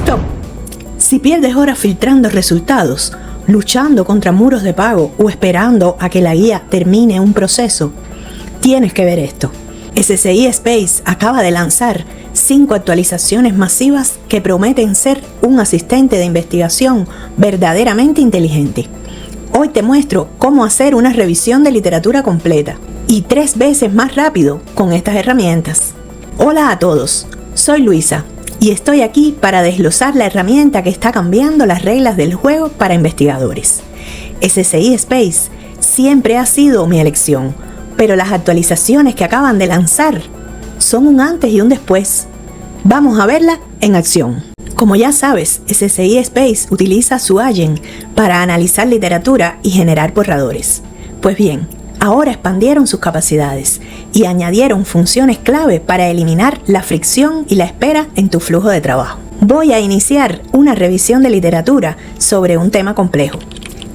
Stop. Si pierdes horas filtrando resultados, luchando contra muros de pago o esperando a que la guía termine un proceso, tienes que ver esto. SCI Space acaba de lanzar 5 actualizaciones masivas que prometen ser un asistente de investigación verdaderamente inteligente. Hoy te muestro cómo hacer una revisión de literatura completa y 3 veces más rápido con estas herramientas. Hola a todos, soy Luisa y estoy aquí para desglosar la herramienta que está cambiando las reglas del juego para investigadores. SCI Space siempre ha sido mi elección, pero las actualizaciones que acaban de lanzar son un antes y un después. Vamos a verla en acción. Como ya sabes, SCI Space utiliza su Agent para analizar literatura y generar borradores. Pues bien, ahora expandieron sus capacidades y añadieron funciones clave para eliminar la fricción y la espera en tu flujo de trabajo. Voy a iniciar una revisión de literatura sobre un tema complejo.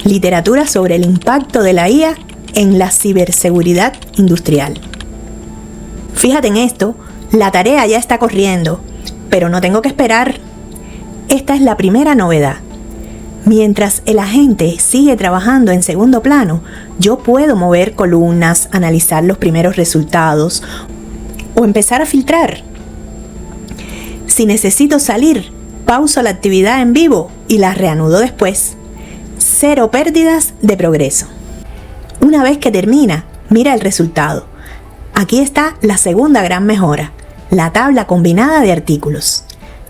Literatura sobre el impacto de la IA en la ciberseguridad industrial. Fíjate en esto, la tarea ya está corriendo, pero no tengo que esperar. Esta es la primera novedad. Mientras el agente sigue trabajando en segundo plano, yo puedo mover columnas, analizar los primeros resultados o empezar a filtrar. Si necesito salir, pauso la actividad en vivo y la reanudo después. 0 pérdidas de progreso. Una vez que termina, mira el resultado. Aquí está la segunda gran mejora, la tabla combinada de artículos.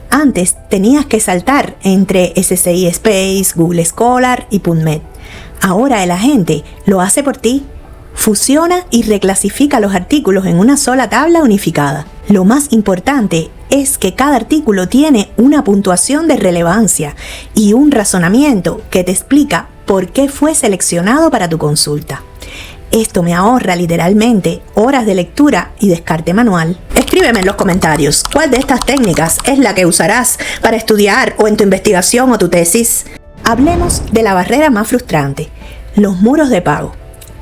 Antes tenías que saltar entre SCI Space, Google Scholar y PubMed. Ahora el agente lo hace por ti. Fusiona y reclasifica los artículos en una sola tabla unificada. Lo más importante es que cada artículo tiene una puntuación de relevancia y un razonamiento que te explica por qué fue seleccionado para tu consulta. Esto me ahorra literalmente horas de lectura y descarte manual. Escríbeme en los comentarios cuál de estas técnicas es la que usarás para estudiar o en tu investigación o tu tesis. Hablemos de la barrera más frustrante, los muros de pago.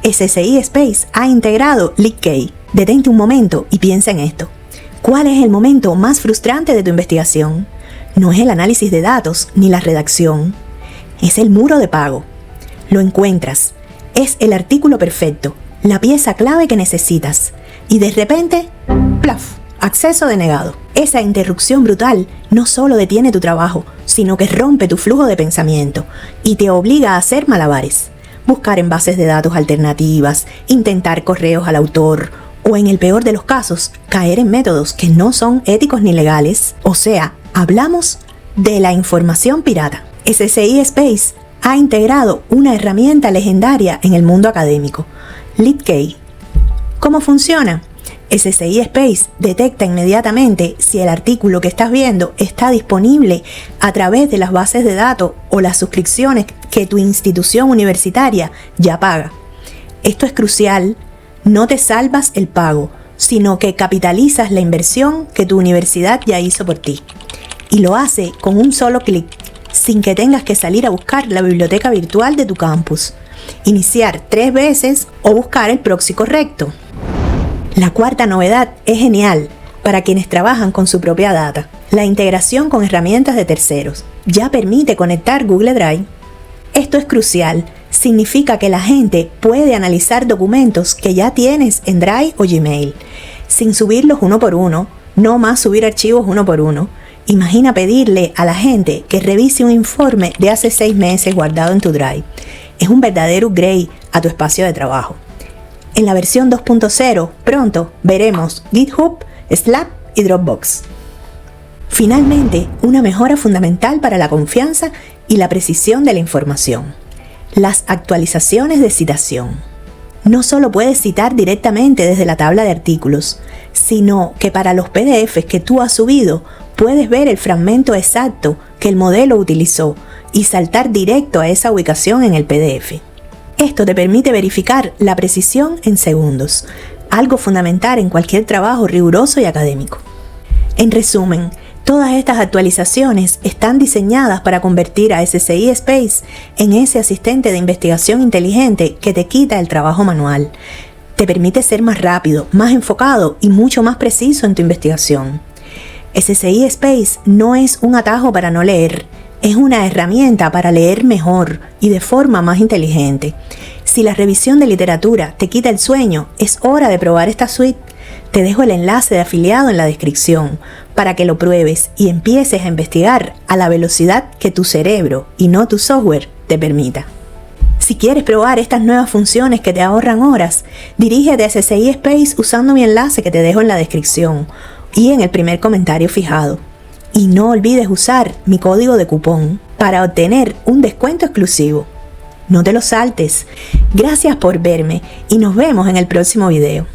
SCI Space ha integrado LeetKey. Detente un momento y piensa en esto. ¿Cuál es el momento más frustrante de tu investigación? No es el análisis de datos ni la redacción. Es el muro de pago. Lo encuentras. Es el artículo perfecto, la pieza clave que necesitas. Y de repente, ¡plaf! Acceso denegado. Esa interrupción brutal no solo detiene tu trabajo, sino que rompe tu flujo de pensamiento y te obliga a hacer malabares. Buscar en bases de datos alternativas, intentar correos al autor o, en el peor de los casos, caer en métodos que no son éticos ni legales. O sea, hablamos de la información pirata. SCI Space ha integrado una herramienta legendaria en el mundo académico, LeetKey. ¿Cómo funciona? SCI Space detecta inmediatamente si el artículo que estás viendo está disponible a través de las bases de datos o las suscripciones que tu institución universitaria ya paga. Esto es crucial. No te salvas el pago, sino que capitalizas la inversión que tu universidad ya hizo por ti. Y lo hace con un solo clic, sin que tengas que salir a buscar la biblioteca virtual de tu campus, iniciar 3 veces o buscar el proxy correcto. La cuarta novedad es genial para quienes trabajan con su propia data. La integración con herramientas de terceros ya permite conectar Google Drive. Esto es crucial. Significa que la gente puede analizar documentos que ya tienes en Drive o Gmail, sin subirlos uno por uno, no más subir archivos uno por uno. Imagina pedirle a la gente que revise un informe de hace 6 meses guardado en tu Drive. Es un verdadero upgrade a tu espacio de trabajo. En la versión 2.0, pronto veremos GitHub, Slack y Dropbox. Finalmente, una mejora fundamental para la confianza y la precisión de la información. Las actualizaciones de citación. No solo puedes citar directamente desde la tabla de artículos, sino que para los PDFs que tú has subido, puedes ver el fragmento exacto que el modelo utilizó y saltar directo a esa ubicación en el PDF. Esto te permite verificar la precisión en segundos, algo fundamental en cualquier trabajo riguroso y académico. En resumen, todas estas actualizaciones están diseñadas para convertir a SCI Space en ese asistente de investigación inteligente que te quita el trabajo manual. Te permite ser más rápido, más enfocado y mucho más preciso en tu investigación. SCI Space no es un atajo para no leer, es una herramienta para leer mejor y de forma más inteligente. Si la revisión de literatura te quita el sueño, es hora de probar esta suite. Te dejo el enlace de afiliado en la descripción para que lo pruebes y empieces a investigar a la velocidad que tu cerebro y no tu software te permita. Si quieres probar estas nuevas funciones que te ahorran horas, dirígete a SCI Space usando mi enlace que te dejo en la descripción y en el primer comentario fijado. Y no olvides usar mi código de cupón para obtener un descuento exclusivo. No te lo saltes. Gracias por verme y nos vemos en el próximo video.